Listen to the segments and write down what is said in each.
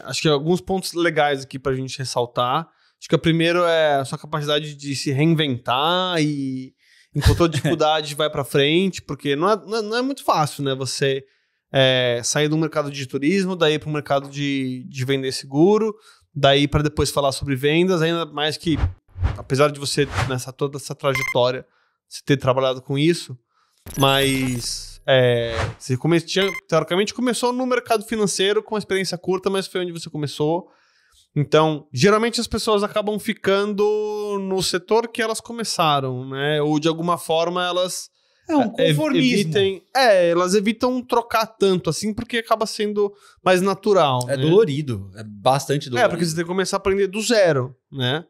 acho que alguns pontos legais aqui pra gente ressaltar. Acho que o primeiro é a sua capacidade de se reinventar e encontrou dificuldade vai pra frente, porque não é muito fácil, né? Você sair do mercado de turismo, daí pro mercado de vender seguro, daí para depois falar sobre vendas, ainda mais que, apesar de você, toda essa trajetória, você ter trabalhado com isso, mas você teoricamente começou no mercado financeiro com uma experiência curta, mas foi onde você começou. Então, geralmente as pessoas acabam ficando no setor que elas começaram, né? Ou de alguma forma elas um conformismo. Elas evitam trocar tanto assim, porque acaba sendo mais natural. É dolorido, é bastante dolorido. Porque você tem que começar a aprender do zero, né?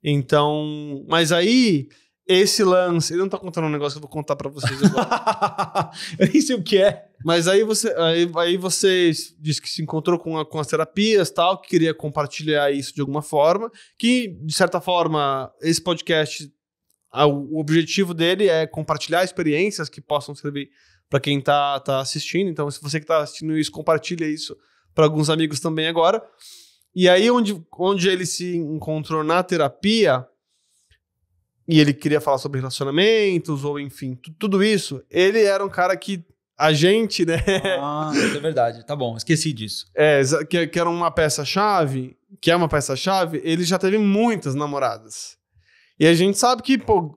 Então, mas aí, esse lance... Ele não tá contando um negócio que eu vou contar pra vocês agora. Eu nem sei o que é. Mas aí você disse que se encontrou com as terapias e tal, que queria compartilhar isso de alguma forma, que, de certa forma, esse podcast, o objetivo dele é compartilhar experiências que possam servir para quem tá assistindo. Então, se você que tá assistindo isso, compartilha isso para alguns amigos também agora. E aí, onde ele se encontrou na terapia, e ele queria falar sobre relacionamentos, ou enfim, tudo isso, ele era um cara que a gente, né? Isso é verdade. Tá bom, esqueci disso. Que era uma peça-chave, ele já teve muitas namoradas. E a gente sabe que, um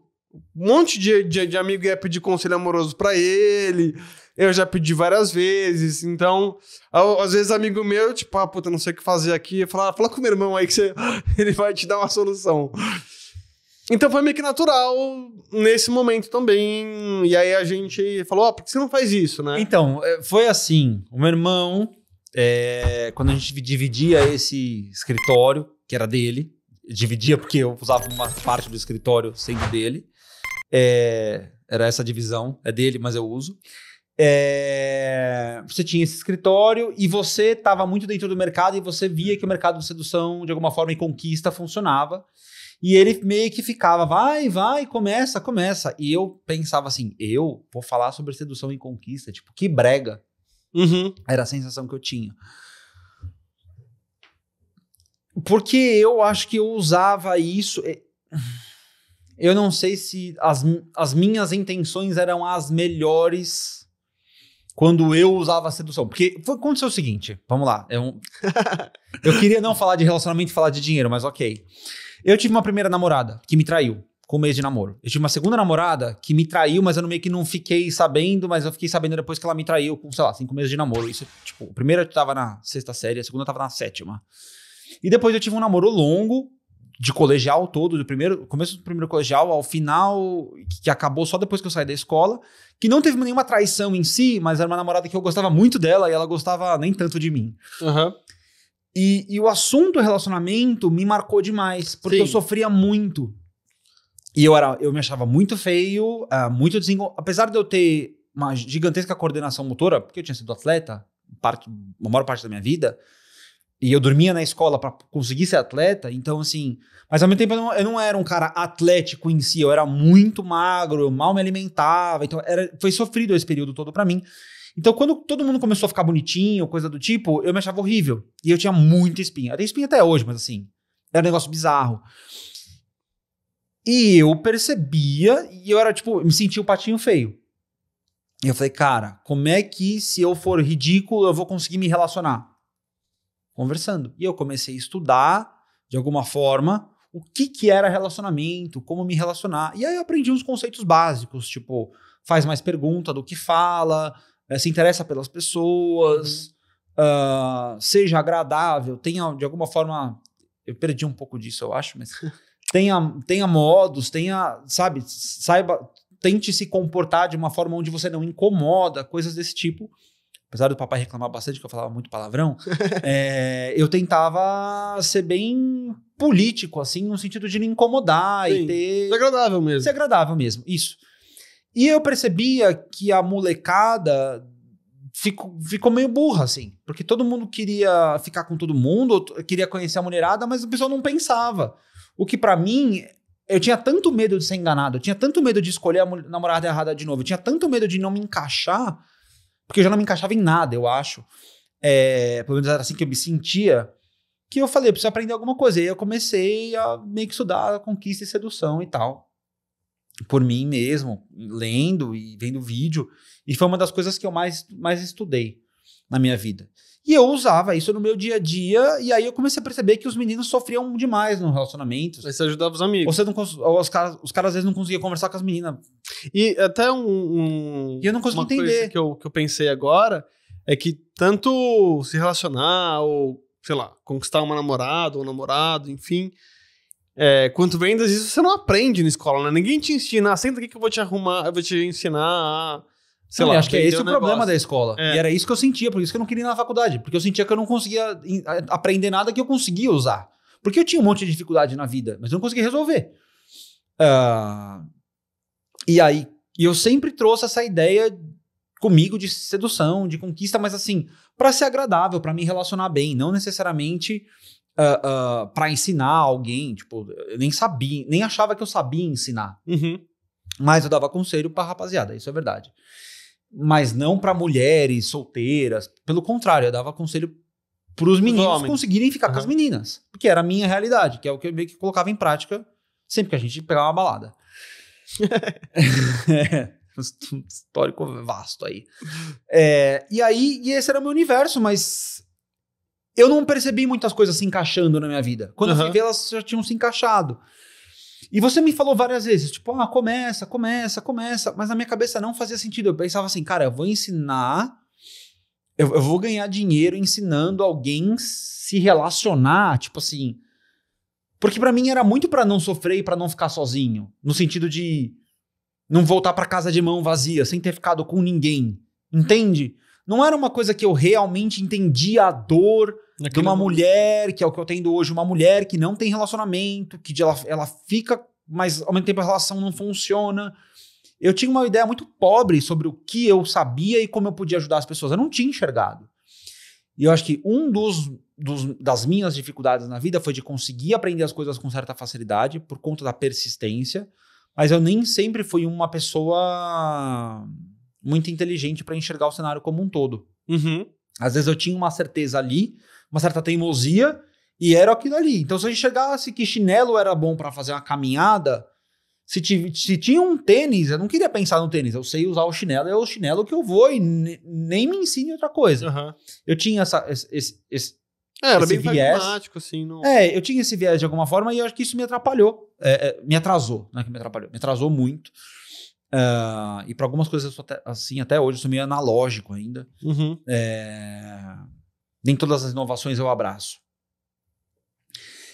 monte de amigo ia pedir conselho amoroso pra ele, eu já pedi várias vezes, então, às vezes amigo meu, tipo, puta, não sei o que fazer aqui, eu falo, fala com o meu irmão aí que ele vai te dar uma solução. Então foi meio que natural nesse momento também. E aí a gente falou, por que você não faz isso, né? Então, foi assim. O meu irmão, quando a gente dividia esse escritório, que era dele, dividia porque eu usava uma parte do escritório sendo dele. Era essa divisão, é dele, mas eu uso. Você tinha esse escritório e você estava muito dentro do mercado e você via que o mercado de sedução, de alguma forma, e conquista funcionava. E ele meio que ficava, vai, começa. E eu pensava assim, eu vou falar sobre sedução e conquista, tipo, que brega. Uhum. Era a sensação que eu tinha. Porque eu acho que eu usava isso... Eu não sei se as minhas intenções eram as melhores quando eu usava a sedução. Porque aconteceu o seguinte, vamos lá. Eu queria não falar de relacionamento e falar de dinheiro, mas ok. Eu tive uma primeira namorada que me traiu com um mês de namoro. Eu tive uma segunda namorada que me traiu, mas eu meio que não fiquei sabendo, mas eu fiquei sabendo depois que ela me traiu com, 5 meses de namoro. Isso, tipo, o primeiro eu tava na 6ª série, a segunda eu tava na 7ª. E depois eu tive um namoro longo, de colegial todo, começo do primeiro colegial ao final, que acabou só depois que eu saí da escola, que não teve nenhuma traição em si, mas era uma namorada que eu gostava muito dela e ela gostava nem tanto de mim. Uhum. E o assunto relacionamento me marcou demais, porque eu sofria muito. E eu me achava muito feio, muito apesar de eu ter uma gigantesca coordenação motora, porque eu tinha sido atleta, a maior parte da minha vida, e eu dormia na escola para conseguir ser atleta, então assim... Mas ao mesmo tempo eu não era um cara atlético em si, eu era muito magro, eu mal me alimentava, então foi sofrido esse período todo para mim. Então, quando todo mundo começou a ficar bonitinho, coisa do tipo, eu me achava horrível. E eu tinha muita espinha. Eu tenho espinha até hoje, mas assim, era um negócio bizarro. E eu percebia, e eu era tipo, me sentia um patinho feio. E eu falei, cara, como é que se eu for ridículo, eu vou conseguir me relacionar? Conversando. E eu comecei a estudar, de alguma forma, o que era relacionamento, como me relacionar. E aí eu aprendi uns conceitos básicos, tipo, faz mais pergunta do que fala... se interessa pelas pessoas, seja agradável, tenha, de alguma forma, eu perdi um pouco disso, eu acho, mas tenha modos, saiba, tente se comportar de uma forma onde você não incomoda, coisas desse tipo. Apesar do papai reclamar bastante que eu falava muito palavrão, eu tentava ser bem político, assim, no sentido de não incomodar. Sim, e ser agradável mesmo. Ser agradável mesmo, isso. E eu percebia que a molecada ficou meio burra, assim. Porque todo mundo queria ficar com todo mundo, queria conhecer a mulherada, mas o pessoal não pensava. O que pra mim, eu tinha tanto medo de ser enganado, eu tinha tanto medo de escolher a namorada errada de novo, eu tinha tanto medo de não me encaixar, porque eu já não me encaixava em nada, eu acho. pelo menos era assim que eu me sentia, que eu falei, eu preciso aprender alguma coisa. E aí eu comecei a meio que estudar conquista e sedução e tal. Por mim mesmo, lendo e vendo vídeo. E foi uma das coisas que eu mais estudei na minha vida. E eu usava isso no meu dia a dia, e aí eu comecei a perceber que os meninos sofriam demais no relacionamento. Aí você ajudava os amigos. Os caras às vezes não conseguiam conversar com as meninas. E até E eu não consegui uma entender. coisa que eu pensei agora é que tanto se relacionar ou, sei lá, conquistar uma namorada ou um namorado, enfim, quanto vendas, isso você não aprende na escola, né? Ninguém te ensina, senta aqui que eu vou te arrumar, eu vou te ensinar a... Sei lá, acho que é esse o problema da escola. É. E era isso que eu sentia, por isso que eu não queria ir na faculdade. Porque eu sentia que eu não conseguia aprender nada que eu conseguia usar. Porque eu tinha um monte de dificuldade na vida, mas eu não conseguia resolver. E aí, eu sempre trouxe essa ideia comigo de sedução, de conquista, mas assim, pra ser agradável, pra me relacionar bem, não necessariamente pra ensinar alguém. Tipo, eu nem sabia, nem achava que eu sabia ensinar. Uhum. Mas eu dava conselho pra rapaziada, isso é verdade. Mas não pra mulheres solteiras. Pelo contrário, eu dava conselho pros meninos conseguirem ficar com as meninas. Porque era a minha realidade, que é o que eu meio que colocava em prática sempre que a gente pegava uma balada. Um histórico vasto aí. E esse era o meu universo, mas eu não percebi muitas coisas se encaixando na minha vida. Quando eu fui ver, elas já tinham se encaixado. E você me falou várias vezes, tipo, começa. Mas na minha cabeça não fazia sentido. Eu pensava assim, cara, eu vou ensinar, eu vou ganhar dinheiro ensinando alguém se relacionar, tipo assim. Porque pra mim era muito pra não sofrer e pra não ficar sozinho. No sentido de não voltar pra casa de mão vazia, sem ter ficado com ninguém. Entende? Não era uma coisa que eu realmente entendia a dor de uma mulher, que é o que eu tenho hoje, uma mulher que não tem relacionamento, que ela fica, mas ao mesmo tempo a relação não funciona. Eu tinha uma ideia muito pobre sobre o que eu sabia e como eu podia ajudar as pessoas. Eu não tinha enxergado. E eu acho que das minhas dificuldades na vida foi de conseguir aprender as coisas com certa facilidade, por conta da persistência, mas eu nem sempre fui uma pessoa muito inteligente para enxergar o cenário como um todo. Uhum. Às vezes eu tinha uma certeza ali, uma certa teimosia, e era aquilo ali. Então, se eu enxergasse que chinelo era bom para fazer uma caminhada, se tinha um tênis, eu não queria pensar no tênis, eu sei usar o chinelo, é o chinelo que eu vou e nem me ensine outra coisa. Uhum. Eu tinha era esse bem viés. pragmático, assim. Não... eu tinha esse viés de alguma forma e eu acho que isso me atrapalhou. Me atrasou, não é que me atrapalhou, me atrasou muito. E para algumas coisas eu sou até hoje eu sou meio analógico ainda. Uhum. Nem todas as inovações eu abraço.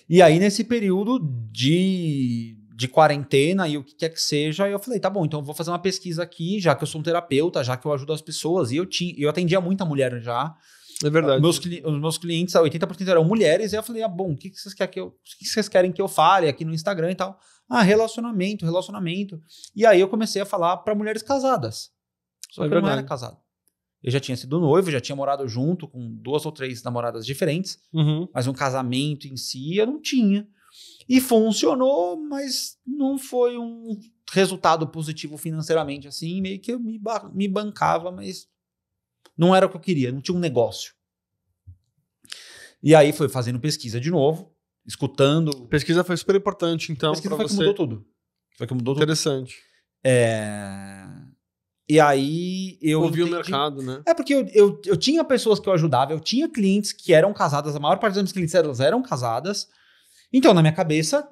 E aí nesse período de quarentena e o que quer que seja, eu falei, tá bom, então eu vou fazer uma pesquisa aqui, já que eu sou um terapeuta, já que eu ajudo as pessoas. E eu atendia muita mulher já. É verdade. Os meus clientes, 80% eram mulheres, e eu falei, bom, o que vocês querem que eu fale aqui no Instagram e tal? Relacionamento. E aí eu comecei a falar para mulheres casadas. Só que eu não era casado. Eu já tinha sido noivo, já tinha morado junto com 2 ou 3 namoradas diferentes, mas um casamento em si eu não tinha. E funcionou, mas não foi um resultado positivo financeiramente, assim, meio que eu me bancava, mas não era o que eu queria, não tinha um negócio. E aí foi fazendo pesquisa de novo, escutando. Pesquisa foi super importante, então. Pesquisa foi que mudou tudo. Interessante. E aí eu ouvi o mercado, né? Porque eu tinha pessoas que eu ajudava, eu tinha clientes que eram casadas, a maior parte das minhas clientes elas eram casadas. Então, na minha cabeça,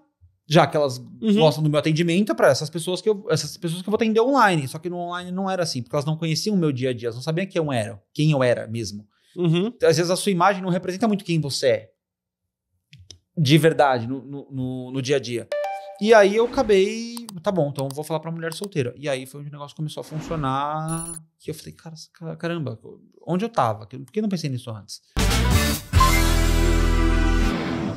já que elas gostam do meu atendimento, é para essas pessoas que eu vou atender online. Só que no online não era assim, porque elas não conheciam o meu dia a dia, elas não sabiam quem eu era mesmo. Então, às vezes a sua imagem não representa muito quem você é. De verdade, no dia a dia. E aí eu acabei, tá bom, então eu vou falar pra mulher solteira. E aí foi onde o negócio começou a funcionar, que eu falei, caramba, onde eu tava? Por que eu não pensei nisso antes?